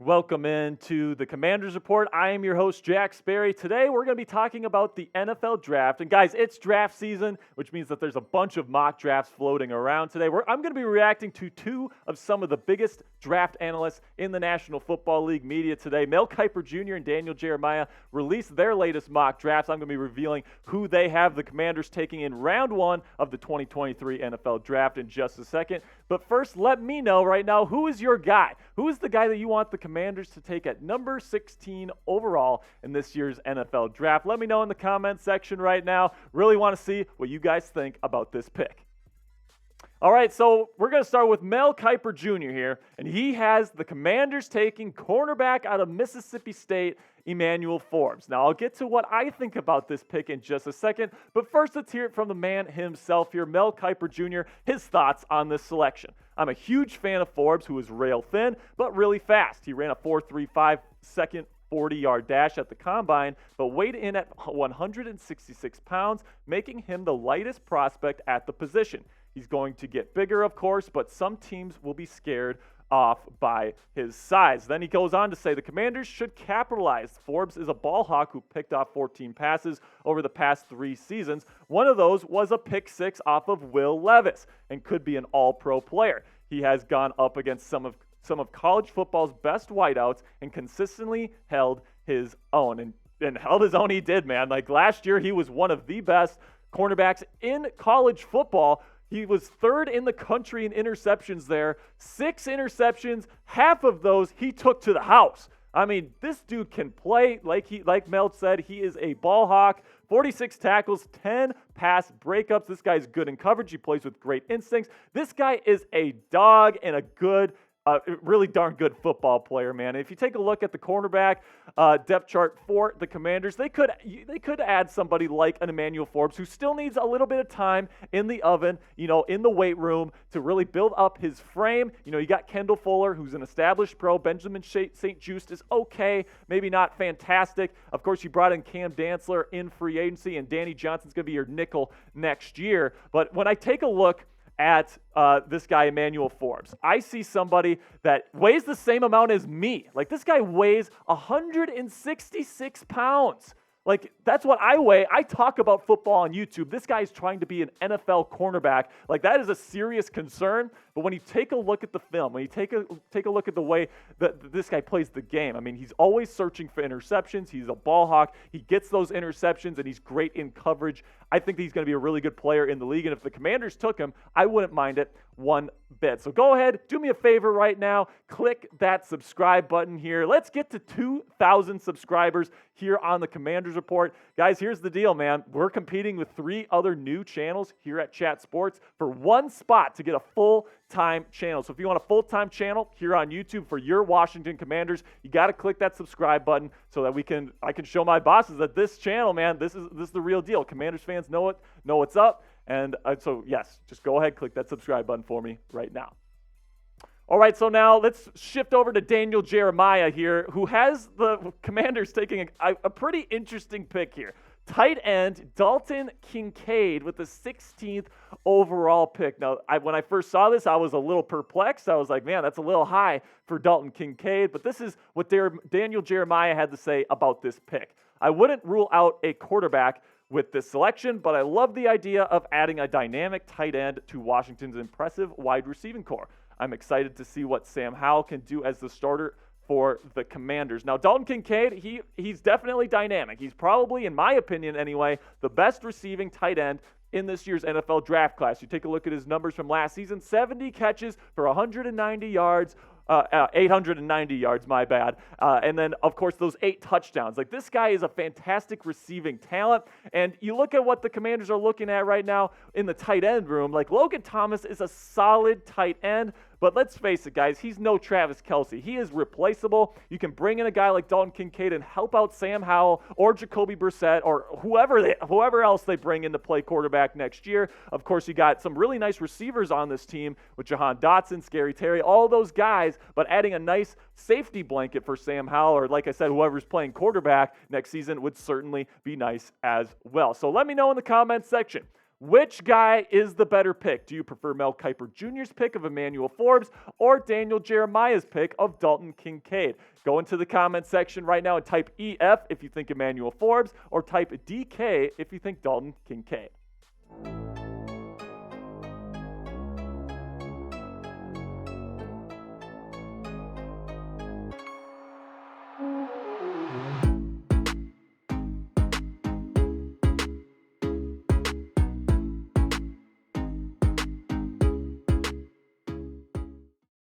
Welcome into the Commanders Report. I am your host, Jack Sperry. Today, we're going to be talking about the NFL Draft. And guys, it's draft season, which means that there's a bunch of mock drafts floating around today. I'm going to be reacting to two of some of the biggest draft analysts in the National Football League media today. Mel Kiper Jr. and Daniel Jeremiah released their latest mock drafts. I'm going to be revealing who they have the Commanders taking in round one of the 2023 NFL Draft in just a second. But first, let me know right now, who is your guy? Who is the guy that you want the Commanders to take at number 16 overall in this year's NFL Draft? Let me know in the comments section right now. Really want to see what you guys think about this pick. All right, so we're going to start with Mel Kiper Jr. here, and he has the Commanders taking cornerback out of Mississippi State, Emmanuel Forbes. Now, I'll get to what I think about this pick in just a second, but first let's hear it from the man himself here, Mel Kiper Jr., his thoughts on this selection. I'm a huge fan of Forbes, who is rail thin, but really fast. He ran a 4.35 second 40-yard dash at the combine, but weighed in at 166 pounds, making him the lightest prospect at the position. He's going to get bigger, of course, but some teams will be scared off by his size. Then he goes on to say the Commanders should capitalize. Forbes is a ball hawk who picked off 14 passes over the past 3 seasons. One of those was a pick 6 off of Will Levis and could be an all-pro player. He has gone up against some of college football's best wideouts and consistently held his own. And held his own he did, man. Like last year, he was one of the best cornerbacks in college football. He was third in the country in interceptions there. 6 interceptions, half of those he took to the house. I mean, this dude can play. Like Mel said, he is a ball hawk. 46 tackles, 10 pass breakups. This guy's good in coverage. He plays with great instincts. This guy is a dog and a good really darn good football player, man. If you take a look at the cornerback depth chart for the Commanders, they could add somebody like an Emmanuel Forbes, who still needs a little bit of time in the oven, in the weight room to really build up his frame. You got Kendall Fuller, who's an established pro. Benjamin St. Juste is okay, maybe not fantastic. Of course, you brought in Cam Dantzler in free agency, and Danny Johnson's going to be your nickel next year. But when I take a look at this guy, Emmanuel Forbes, I see somebody that weighs the same amount as me. Like, this guy weighs 166 pounds. Like, that's what I weigh. I talk about football on YouTube. This guy is trying to be an NFL cornerback. Like, that is a serious concern. But when you take a look at the film, when you take a look at the way that this guy plays the game, I mean, he's always searching for interceptions. He's a ball hawk. He gets those interceptions, and he's great in coverage. I think he's going to be a really good player in the league. And if the Commanders took him, I wouldn't mind it one bit. So go ahead, do me a favor right now. Click that subscribe button here. Let's get to 2,000 subscribers here on the Commanders Report. Guys, here's the deal, man. We're competing with 3 other new channels here at Chat Sports for one spot to get a full-time channel. So if you want a full-time channel here on YouTube for your Washington Commanders, you got to click that subscribe button so that I can show my bosses that this channel, man, this is the real deal. Commanders fans know what's up. And so, yes, just go ahead, click that subscribe button for me right now. All right, so now let's shift over to Daniel Jeremiah here, who has the Commanders taking a pretty interesting pick here. Tight end Dalton Kincaid with the 16th overall pick. Now, when I first saw this, I was a little perplexed. I was like, man, that's a little high for Dalton Kincaid. But this is what Daniel Jeremiah had to say about this pick. I wouldn't rule out a quarterback with this selection, but I love the idea of adding a dynamic tight end to Washington's impressive wide receiving core. I'm excited to see what Sam Howell can do as the starter for the Commanders. Now, Dalton Kincaid, he's definitely dynamic. He's probably, in my opinion anyway, the best receiving tight end in this year's NFL draft class. You take a look at his numbers from last season, 70 catches for 190 yards, 890 yards, my bad. And then, of course, those 8 touchdowns. Like, this guy is a fantastic receiving talent. And you look at what the Commanders are looking at right now in the tight end room. Like, Logan Thomas is a solid tight end. But let's face it, guys, he's no Travis Kelce. He is replaceable. You can bring in a guy like Dalton Kincaid and help out Sam Howell or Jacoby Brissett or whoever else they bring in to play quarterback next year. Of course, you got some really nice receivers on this team with Jahan Dotson, Scary Terry, all those guys, but adding a nice safety blanket for Sam Howell, or like I said, whoever's playing quarterback next season would certainly be nice as well. So let me know in the comments section. Which guy is the better pick? Do you prefer Mel Kiper Jr.'s pick of Emmanuel Forbes or Daniel Jeremiah's pick of Dalton Kincaid? Go into the comment section right now and type EF if you think Emmanuel Forbes, or type DK if you think Dalton Kincaid.